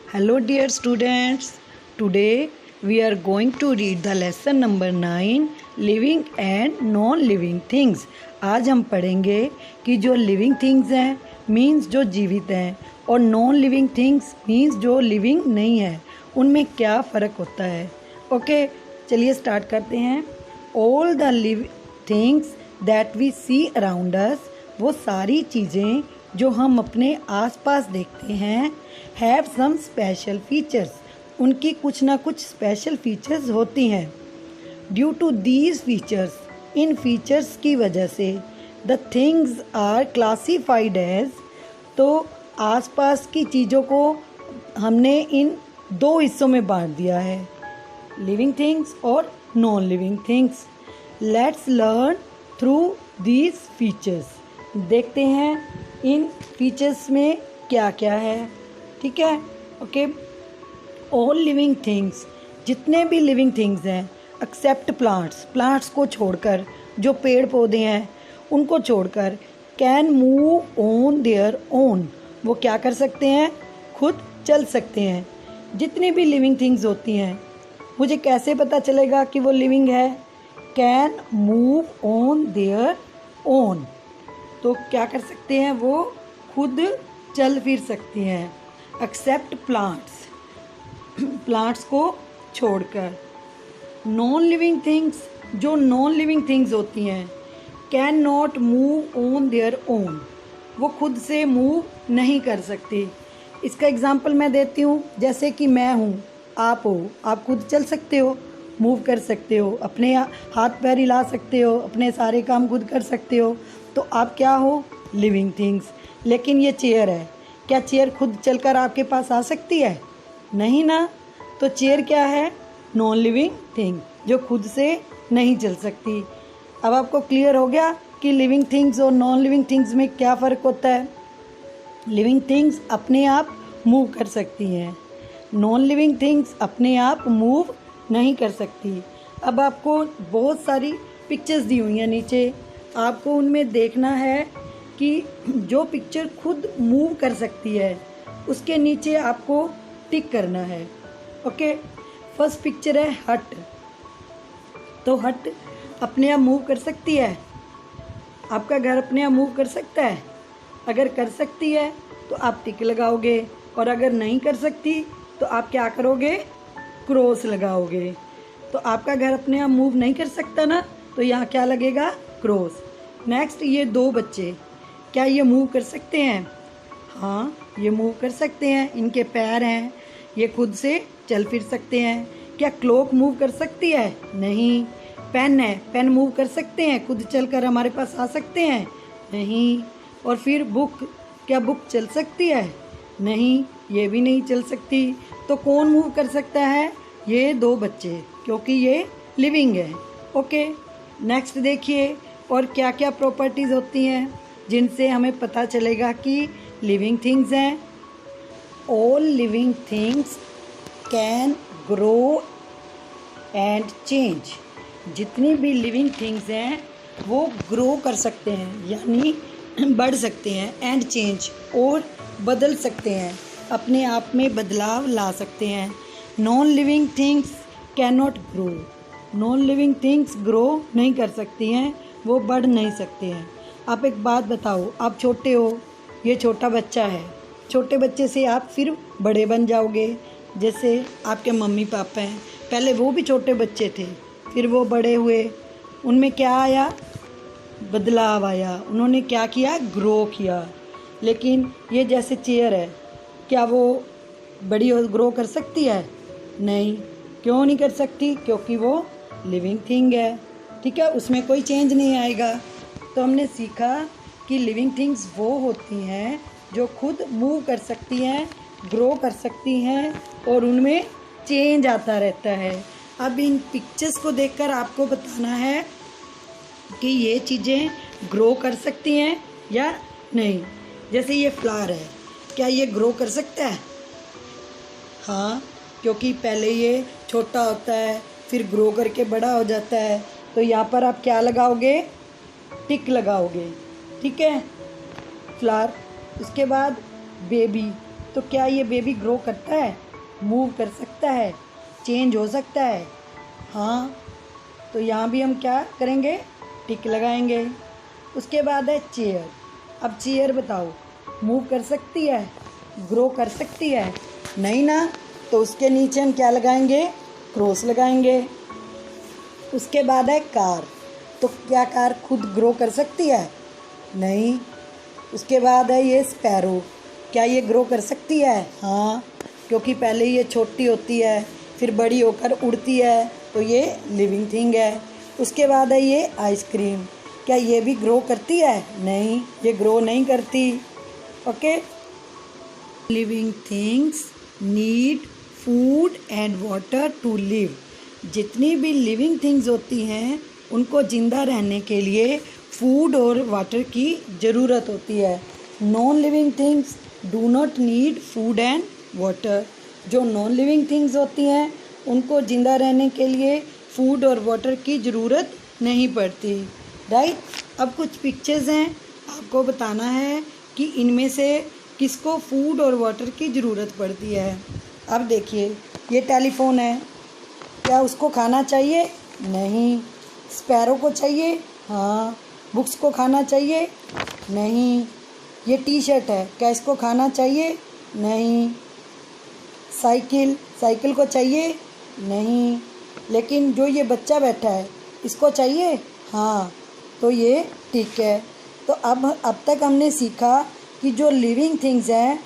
Hello dear students, today we are going to read the lesson number 9 living and non-living things। आज हम पढ़ेंगे कि जो living things हैं मीन्स जो जीवित हैं और non-living things मीन्स जो living नहीं है, उनमें क्या फ़र्क होता है। ओके, चलिए स्टार्ट करते हैं। All the living things that we see around us, वो सारी चीज़ें जो हम अपने आसपास देखते हैं, हैव सम स्पेशल फीचर्स, उनकी कुछ ना कुछ स्पेशल फीचर्स होती हैं। ड्यू टू दीज फीचर्स, इन फीचर्स की वजह से the things are classified as, तो आसपास की चीज़ों को हमने इन दो हिस्सों में बांट दिया है, लिविंग थिंग्स और non living things. Let's learn through these features. देखते हैं इन फीचर्स में क्या क्या है। ठीक है, ओके। ऑल लिविंग थिंग्स, जितने भी लिविंग थिंग्स हैं एक्सेप्ट प्लांट्स, प्लांट्स को छोड़कर, जो पेड़ पौधे हैं उनको छोड़कर, can move on their own, वो क्या कर सकते हैं, खुद चल सकते हैं। जितनी भी लिविंग थिंग्स होती हैं, मुझे कैसे पता चलेगा कि वो लिविंग है? Can move on their own, तो क्या कर सकते हैं, वो खुद चल फिर सकती हैं। एक्सेप्ट प्लांट्स, प्लांट्स को छोड़कर। नॉन लिविंग थिंग्स, जो नॉन लिविंग थिंग्स होती हैं, can not move on their own, वो खुद से मूव नहीं कर सकती। इसका एग्जांपल मैं देती हूँ, जैसे कि मैं हूँ, आप हो, आप खुद चल सकते हो, मूव कर सकते हो, अपने हाथ पैर हिला सकते हो, अपने सारे काम खुद कर सकते हो, तो आप क्या हो, लिविंग थिंग्स। लेकिन ये चेयर है, क्या चेयर खुद चलकर आपके पास आ सकती है? नहीं ना, तो चेयर क्या है, नॉन लिविंग थिंग, जो खुद से नहीं चल सकती। अब आपको क्लियर हो गया कि लिविंग थिंग्स और नॉन लिविंग थिंग्स में क्या फ़र्क होता है। लिविंग थिंग्स अपने आप मूव कर सकती हैं, नॉन लिविंग थिंग्स अपने आप मूव नहीं कर सकती। अब आपको बहुत सारी पिक्चर्स दी हुई हैं नीचे, आपको उनमें देखना है कि जो पिक्चर खुद मूव कर सकती है उसके नीचे आपको टिक करना है। ओके, फर्स्ट पिक्चर है हट, तो हट अपने आप मूव कर सकती है? आपका घर अपने आप मूव कर सकता है? अगर कर सकती है तो आप टिक लगाओगे, और अगर नहीं कर सकती तो आप क्या करोगे, क्रॉस लगाओगे। तो आपका घर अपने आप मूव नहीं कर सकता ना, तो यहाँ क्या लगेगा, क्रॉस। नेक्स्ट, ये दो बच्चे, क्या ये मूव कर सकते हैं? हाँ, ये मूव कर सकते हैं, इनके पैर हैं, ये खुद से चल फिर सकते हैं। क्या क्लॉक मूव कर सकती है? नहीं। पेन है, पेन मूव कर सकते हैं, खुद चलकर हमारे पास आ सकते हैं? नहीं। और फिर बुक, क्या बुक चल सकती है? नहीं, ये भी नहीं चल सकती। तो कौन मूव कर सकता है? ये दो बच्चे, क्योंकि ये लिविंग है। ओके, नेक्स्ट देखिए, और क्या क्या प्रॉपर्टीज़ होती हैं जिनसे हमें पता चलेगा कि लिविंग थिंग्स हैं। All living things can grow and change, जितनी भी लिविंग थिंग्स हैं वो ग्रो कर सकते हैं, यानी बढ़ सकते हैं, एंड चेंज, और बदल सकते हैं, अपने आप में बदलाव ला सकते हैं। Non living things can not grow, non living things grow नहीं कर सकती हैं, वो बढ़ नहीं सकते हैं। आप एक बात बताओ, आप छोटे हो, ये छोटा बच्चा है, छोटे बच्चे से आप फिर बड़े बन जाओगे। जैसे आपके मम्मी पापा हैं, पहले वो भी छोटे बच्चे थे, फिर वो बड़े हुए, उनमें क्या आया, बदलाव आया, उन्होंने क्या किया, ग्रो किया। लेकिन ये जैसे चेयर है, क्या वो बड़ी ग्रो कर सकती है? नहीं। क्यों नहीं कर सकती? क्योंकि वो लिविंग थिंग है। ठीक है, उसमें कोई चेंज नहीं आएगा। तो हमने सीखा कि लिविंग थिंग्स वो होती हैं जो खुद मूव कर सकती हैं, ग्रो कर सकती हैं, और उनमें चेंज आता रहता है। अब इन पिक्चर्स को देखकर आपको बताना है कि ये चीज़ें ग्रो कर सकती हैं या नहीं। जैसे ये फ्लावर है, क्या ये ग्रो कर सकता है? हाँ, क्योंकि पहले ये छोटा होता है, फिर ग्रो करके बड़ा हो जाता है। तो यहाँ पर आप क्या लगाओगे, टिक लगाओगे। ठीक है, फ्लावर। उसके बाद बेबी, तो क्या ये बेबी ग्रो करता है, मूव कर सकता है, चेंज हो सकता है? हाँ, तो यहाँ भी हम क्या करेंगे, टिक लगाएंगे। उसके बाद है चेयर। अब चेयर बताओ, मूव कर सकती है, ग्रो कर सकती है? नहीं ना, तो उसके नीचे हम क्या लगाएंगे, क्रॉस लगाएंगे। उसके बाद है कार। तो क्या कार खुद ग्रो कर सकती है? नहीं। उसके बाद है ये स्पैरो। क्या ये ग्रो कर सकती है? हाँ, क्योंकि पहले ये छोटी होती है, फिर बड़ी होकर उड़ती है, तो ये लिविंग थिंग है। उसके बाद है ये आइसक्रीम। क्या ये भी ग्रो करती है? नहीं, ये ग्रो नहीं करती। Okay. Living things need food and water to live. जितनी भी लिविंग थिंग्स होती हैं उनको ज़िंदा रहने के लिए फूड और वाटर की ज़रूरत होती है। Non living things do not need food and water. जो नॉन लिविंग थिंग्स होती हैं उनको ज़िंदा रहने के लिए फूड और वाटर की ज़रूरत नहीं पड़ती, राइट। अब कुछ पिक्चर्स हैं, आपको बताना है कि इनमें से किसको फूड और वाटर की ज़रूरत पड़ती है। अब देखिए, ये टेलीफोन है, क्या उसको खाना चाहिए? नहीं। स्पैरो को चाहिए? हाँ। बुक्स को खाना चाहिए? नहीं। ये टी शर्ट है, क्या इसको खाना चाहिए? नहीं। साइकिल को चाहिए? नहीं। लेकिन जो ये बच्चा बैठा है इसको चाहिए? हाँ, तो ये ठीक है। तो अब तक हमने सीखा कि जो लिविंग थिंग्स हैं,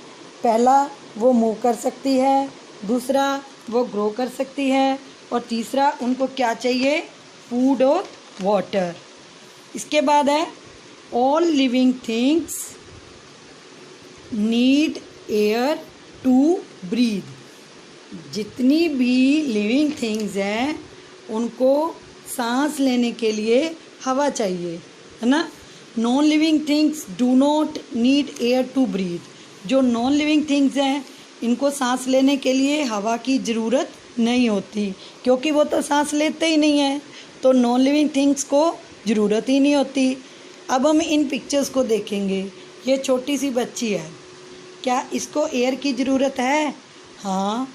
पहला वो मूव कर सकती है, दूसरा वो ग्रो कर सकती है, और तीसरा उनको क्या चाहिए, फूड और वाटर। इसके बाद है all living things need air to breathe. जितनी भी लिविंग थिंग्स हैं उनको सांस लेने के लिए हवा चाहिए, है ना। Non living things do not need air to breathe. जो नॉन लिविंग थिंग्स हैं इनको सांस लेने के लिए हवा की ज़रूरत नहीं होती, क्योंकि वो तो सांस लेते ही नहीं हैं, तो नॉन लिविंग थिंग्स को ज़रूरत ही नहीं होती। अब हम इन पिक्चर्स को देखेंगे। ये छोटी सी बच्ची है, क्या इसको एयर की ज़रूरत है? हाँ,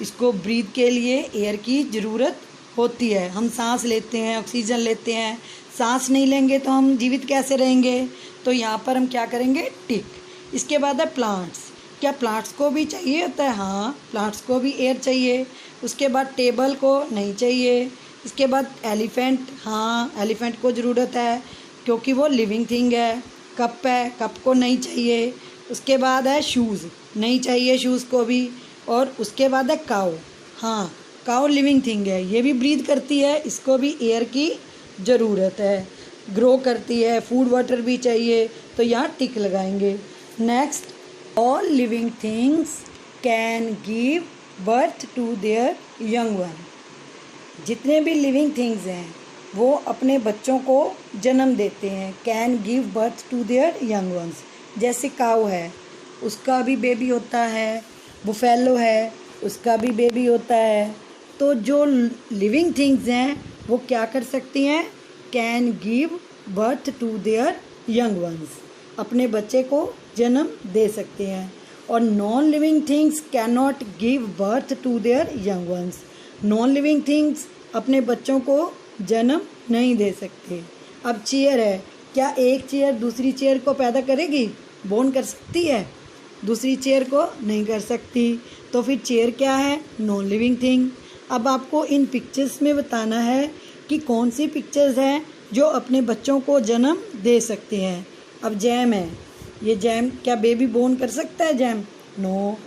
इसको ब्रीथ के लिए एयर की ज़रूरत होती है। हम सांस लेते हैं, ऑक्सीजन लेते हैं, सांस नहीं लेंगे तो हम जीवित कैसे रहेंगे? तो यहाँ पर हम क्या करेंगे, टिक। इसके बाद है प्लांट्स। क्या प्लांट्स को भी चाहिए होता है? हाँ, प्लांट्स को भी एयर चाहिए। उसके बाद टेबल को नहीं चाहिए। इसके बाद एलिफेंट, हाँ एलिफेंट को ज़रूरत है क्योंकि वो लिविंग थिंग है। कप है, कप को नहीं चाहिए। उसके बाद है शूज़, नहीं चाहिए शूज़ को भी। और उसके बाद है काऊ, हाँ काऊ लिविंग थिंग है, ये भी ब्रीथ करती है, इसको भी एयर की ज़रूरत है। ग्रो करती है, फूड वाटर भी चाहिए, तो यहाँ टिक लगाएंगे। Next, all living things can give birth to their young one. जितने भी लिविंग थिंग्स हैं वो अपने बच्चों को जन्म देते हैं। Can give birth to their young ones. जैसे काऊ है, उसका भी बेबी होता है। बुफेलो है, उसका भी बेबी होता है। तो जो लिविंग थिंग्स हैं वो क्या कर सकती हैं, can give birth to their young ones, अपने बच्चे को जन्म दे सकते हैं। और non living things can not give birth to their young ones. Non living things अपने बच्चों को जन्म नहीं दे सकते। अब चेयर है, क्या एक चेयर दूसरी चेयर को पैदा करेगी, बोर्न कर सकती है? दूसरी चेयर को नहीं कर सकती। तो फिर चेयर क्या है, नॉन लिविंग थिंग। अब आपको इन पिक्चर्स में बताना है कि कौन सी पिक्चर्स हैं जो अपने बच्चों को जन्म दे सकते हैं। अब जैम है, ये जैम क्या बेबी बोर्न कर सकता है जैम? नो।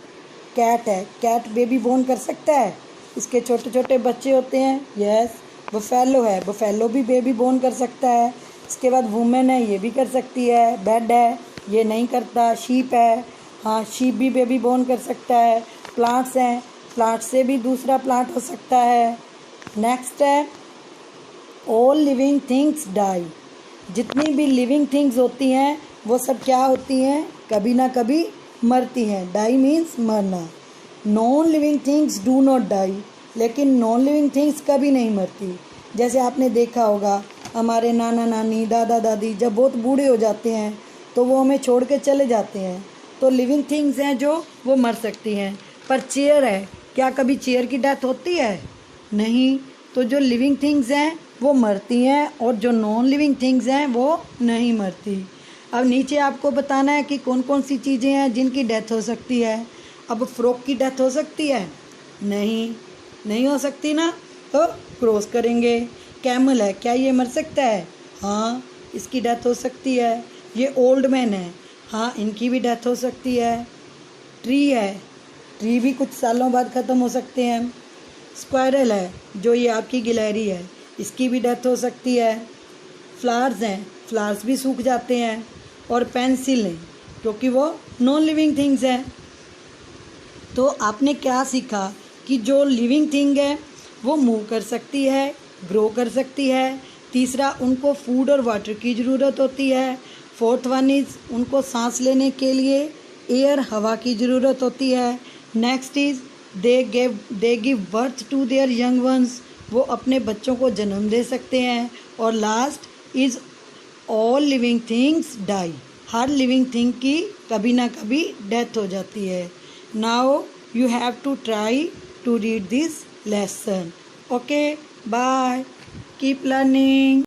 कैट है, कैट बेबी बोर्न कर सकता है? इसके छोटे छोटे बच्चे होते हैं, यस। बफेलो है, बफेलो भी बेबी बोर्न कर सकता है। इसके बाद वुमेन है, ये भी कर सकती है। बेड है, ये नहीं करता। शीप है, हाँ शीप भी बेबी बोर्न कर सकता है। प्लांट्स हैं, प्लांट से भी दूसरा प्लांट हो सकता है। नेक्स्ट है, ऑल लिविंग थिंग्स डाई। जितनी भी लिविंग थिंग्स होती हैं वो सब क्या होती हैं, कभी ना कभी मरती हैं। डाई मीन्स मरना। Non living things do not die, लेकिन नॉन लिविंग थिंग्स कभी नहीं मरती। जैसे आपने देखा होगा, हमारे नाना नानी, दादा दादी जब बहुत बूढ़े हो जाते हैं तो वो हमें छोड़ के चले जाते हैं, तो लिविंग थिंग्स हैं जो वो मर सकती हैं। पर चेयर है, क्या कभी चेयर की डेथ होती है? नहीं। तो जो लिविंग थिंग्स हैं वो मरती हैं और जो नॉन लिविंग थिंग्स हैं वो नहीं मरती। अब नीचे आपको बताना है कि कौन कौन सी चीज़ें हैं जिनकी डेथ हो सकती है। अब फ्रॉक की डेथ हो सकती है? नहीं, नहीं हो सकती ना, तो क्रॉस करेंगे। कैमल है, क्या ये मर सकता है? हाँ, इसकी डेथ हो सकती है। ये ओल्ड मैन है, हाँ इनकी भी डेथ हो सकती है। ट्री है, ट्री भी कुछ सालों बाद ख़त्म हो सकते हैं। स्क्वायरल है, जो ये आपकी गिलहरी है, इसकी भी डेथ हो सकती है। फ्लावर्स हैं, फ्लावर्स भी सूख जाते हैं। और पेंसिल हैं, क्योंकि वो नॉन लिविंग थिंग्स हैं। तो आपने क्या सीखा कि जो लिविंग थिंग है वो मूव कर सकती है, ग्रो कर सकती है। तीसरा, उनको फूड और वाटर की ज़रूरत होती है। फोर्थ वन इज़ उनको सांस लेने के लिए एयर, हवा की ज़रूरत होती है। Next is they give birth to their young ones, वो अपने बच्चों को जन्म दे सकते हैं। और last is all living things die, हर लिविंग थिंग की कभी ना कभी डेथ हो जाती है। Now you have to try to read this lesson. Okay, bye. Keep learning.